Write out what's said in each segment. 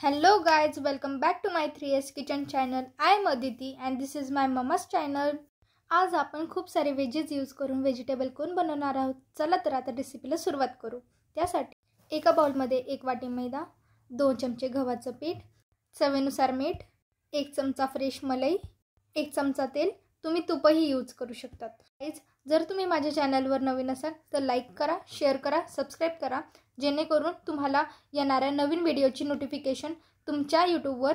Hello guys, welcome back to my 3S kitchen channel. I am Aditi and this is my mama's channel. आज आपण खूप सारे wedges use करून vegetable कोन बनवणार आहोत. चला तर आता रेसिपीला सुरुवात करू. त्यासाठी एका बाउल मध्ये 1 वाटी मैदा, 2 चमचे गव्हाचं पीठ, चवीनुसार मीठ, 1 चमचा फ्रेश मलाई, 1 चमचा तेल. तुम्ही तूपही यूज करू शकतात. गाइस, जर तुम्ही माझ्या चॅनलवर नवीन असाल तर लाईक करा, शेअर करा, सबस्क्राइब करा जेणेकरून तुम्हाला येणाऱ्या नवीन व्हिडिओची नोटिफिकेशन तुमच्या यूट्यूबवर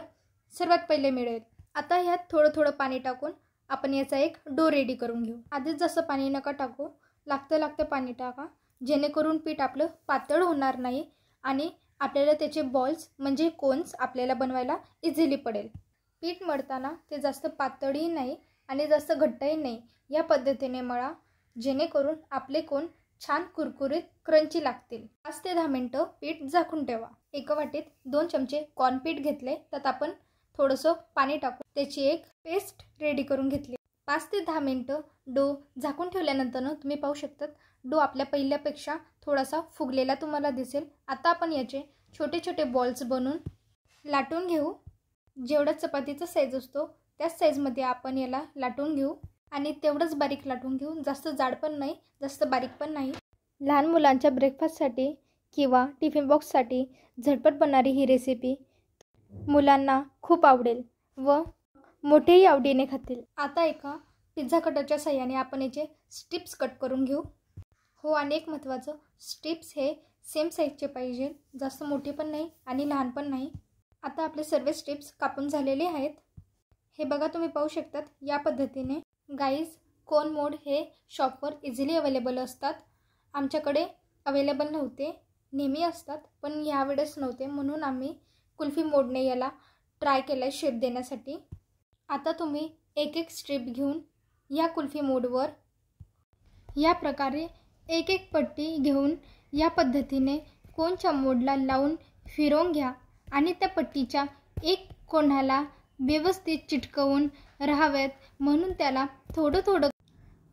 सर्वात पहिले मिळेल. आता ह्यात थोडं पाणी टाकून आपण याचा एक डो रेडी करून घेऊ. आधीच जसं पाणी नका टाकू, लागतं पाणी टाका जेणेकरून पीठ आपलं पातळ होणार नाही आणि आपल्याला त्याचे बॉल्स म्हणजे कोन्स आपल्याला बनवायला इझिली पडेल. पीठ मळताना ते जास्त पातळही नाही आणि जास्त घट्टही नाही, या पद्धतीने मळा जेणेकरून आपले कोन छान कुरकुरीत क्रंची लागतील. 5 ते 10 मिनिटं पीठ झाकून ठेवा. एका वाटीत 2 चमचे कॉर्न पीठ घेतले, त्यात आपण थोडंसं पाणी टाकून त्याची एक पेस्ट रेडी करून घेतली. 5 ते 10 मिनिटं डो झाकून ठेवल्यानंतर तुम्ही पाहू शकतात डो आपल्या पहिल्यापेक्षा थोडासा फुगलेला तुम्हाला दिसेल. आता आपण याचे छोटे छोटे बॉल्स बनवून लाटून घेऊ. जेवढा चपातीचा साईज असतो त्याच साईजमध्ये आपण याला लाटून घेऊ आणि तेवढंच बारीक लाटून घेऊ. जास्त जाड पण नाही, जास्त बारीक पण नाही. लहान मुलांच्या ब्रेकफास्टसाठी किंवा टिफिन बॉक्ससाठी झटपट बनणारी ही रेसिपी मुलांना खूप आवडेल व मोठेही आवडीने खातील. आता एका पिझ्झा कटरच्या साहाय्याने आपण याचे स्ट्रिप्स कट करून घेऊ. हो, आणि एक महत्त्वाचं, स्ट्रिप्स हे सेम साईजचे पाहिजे, जास्त मोठे पण नाही आणि लहान पण नाही. आता आपले सर्व स्ट्रिप्स कापून झालेले आहेत. हे बघा, तुम्ही पाहू शकतात या पद्धतीने. गाईज, कोन मोड हे शॉपवर इझिली अवेलेबल असतात. आमच्याकडे अवेलेबल नव्हते, नेहमी असतात पण यावेळेस नव्हते, म्हणून आम्ही कुल्फी मोडने याला ट्राय केला शेप देण्यासाठी. आता तुम्ही एक एक स्ट्रिप घेऊन या कुल्फी मोडवर या प्रकारे एक एक पट्टी घेऊन या पद्धतीने कोनच्या मोडला लावून फिरवून घ्या आणि त्या पट्टीच्या एक कोणाला व्यवस्थित चिटकवून राहावेत म्हणून त्याला थोडं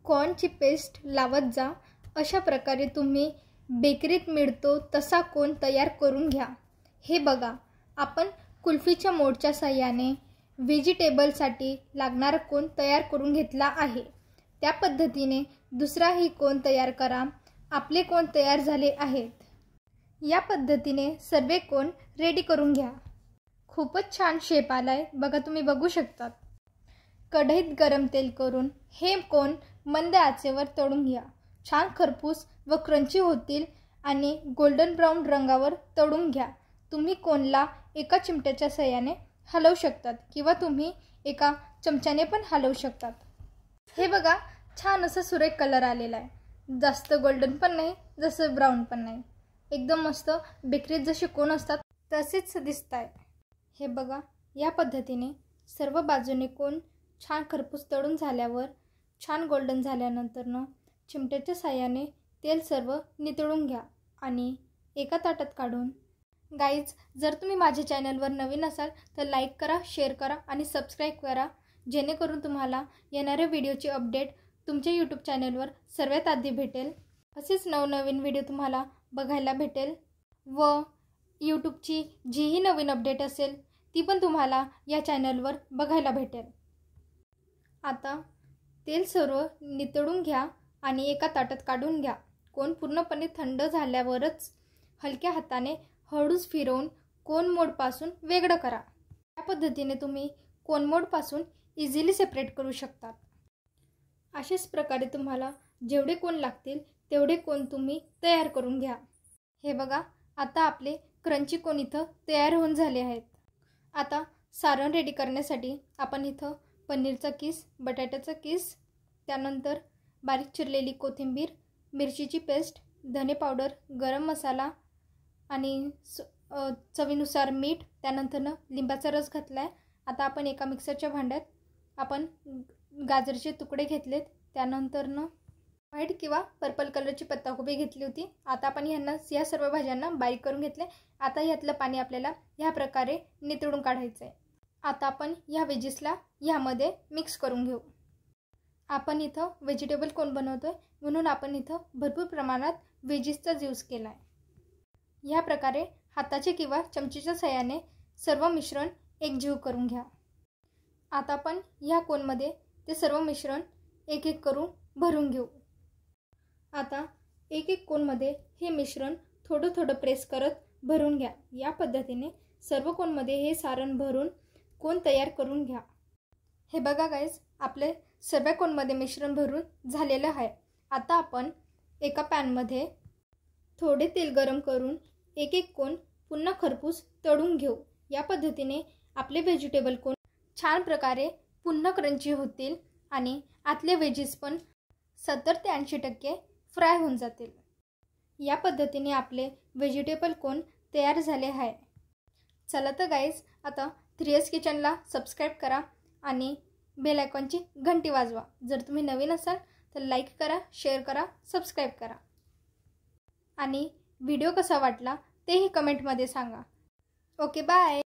कॉर्नची पेस्ट लावत जा. अशा प्रकारे तुम्ही बेकरीत मिळतो तसा कोन तयार करून घ्या. हे बघा, आपण कुल्फीच्या मोडच्या साहाय्याने व्हेजिटेबलसाठी लागणारा कोन तयार करून घेतला आहे. त्या पद्धतीने दुसराही कोन तयार करा. आपले कोन तयार झाले आहेत. या पद्धतीने सर्व कोन रेडी करून घ्या. खूपच छान शेप आलाय बघा, तुम्ही बघू शकतात. कढईत गरम तेल करून हे कोन मंद आचेवर तळून घ्या. छान खरपूस व क्रंची होतील आणि गोल्डन ब्राऊन रंगावर तळून घ्या. तुम्ही कोनला एका चिमट्याच्या साहाय्याने हलवू शकतात किंवा तुम्ही एका चमच्याने पण हलवू शकतात. हे बघा, छान असं सुरेख कलर आलेला आहे. जास्त गोल्डन पण नाही, जसं ब्राऊन पण नाही, एकदम मस्त बेकरीत जसे कोन असतात तसेच दिसत आहे. हे बघा, या पद्धतीने सर्व बाजूने कोन छान खरपूस तळून झाल्यावर, छान गोल्डन झाल्यानंतर चिमट्याच्या साहाय्याने तेल सर्व नितळून घ्या आणि एका ताटात काढून. गाईज, जर तुम्ही माझ्या चॅनलवर नवीन असाल तर लाईक करा, शेअर करा आणि सबस्क्राईब करा जेणेकरून तुम्हाला येणाऱ्या व्हिडिओची अपडेट तुमच्या यूट्यूब चॅनलवर सर्वात आधी भेटेल. असेच नवनवीन व्हिडिओ तुम्हाला बघायला भेटेल व यूट्यूबची जीही नवीन अपडेट असेल ती पण तुम्हाला या चॅनलवर बघायला भेटेल. आता तेल सर्व नितळून घ्या आणि एका ताटात काढून घ्या. कोन पूर्णपणे थंड झाल्यावरच हलक्या हाताने हळूच फिरवून कोन मोडपासून वेगळं करा. या पद्धतीने तुम्ही कोन मोडपासून इझिली सेपरेट करू शकतात. अशाच प्रकारे तुम्हाला जेवढे कोन लागतील तेवढे कोन तुम्ही तयार करून घ्या. हे बघा, आता आपले क्रंची कोन इथं तयार होऊन झाले आहेत. आता सारण रेडी करण्यासाठी आपण इथं पनीरचा किस, बटाट्याचा किस, त्यानंतर बारीक चिरलेली कोथिंबीर, मिरचीची पेस्ट, धने पावडर, गरम मसाला आणि चवीनुसार मीठ, त्यानंतर लिंबाचा रस घातला आहे. आता आपण एका मिक्सरच्या भांड्यात आपण गाजरचे तुकडे घेतलेत, त्यानंतर व्हाईट किंवा पर्पल कलरची पत्ताकोबी घेतली होती. आता आपण या सर्व भाज्यांना बारीक करून घेतले. आता यातलं पाणी आपल्याला ह्या प्रकारे नितळून काढायचं आहे. आता आपण ह्या व्हेजेसला ह्यामध्ये मिक्स करून घेऊ. आपण इथं व्हेजिटेबल कोन बनवतोय म्हणून आपण इथं भरपूर प्रमाणात व्हेजेसचा यूज केला आहे. ह्या प्रकारे हाताचे किंवा चमचीच्या साहाय्याने सर्व मिश्रण एकजीव करून घ्या। आता आपण ह्या कोनमध्ये ते सर्व मिश्रण एक एक करून भरून घेऊ। आता एक एक कोनमध्ये हे मिश्रण थोडं थोडं प्रेस करत भरून घ्या। या पद्धतीने सर्व कोनमध्ये हे सारण भरून कोन तयार करून घ्या। हे बघा गाइस, आपले सर्व कोनमध्ये मिश्रण भरून झालेलं आहे। आता आपण एका पॅनमध्ये थोडे तेल गरम करून एक एक कोन पुन्हा खरपूस तळून घेऊ। या पद्धतीने आपले व्हेजिटेबल कोन छान प्रकारे पुन्हा क्रंची होतील आणि आतले वेजीस पण 70 ते 80% फ्राय होऊन जातील। या पद्धतीने आपले व्हेजिटेबल कोन तयार झाले आहे। चला तर गाइस, आता 3S किचनला सबस्क्राइब करा आणि बेल आयकॉनची घंटी वाजवा। जर तुम्ही नवीन असाल तर लाईक करा, शेअर करा, सबस्क्राइब करा आणि व्हिडिओ कसा वाटला तेही कमेंटमध्ये सांगा। Okay, bye.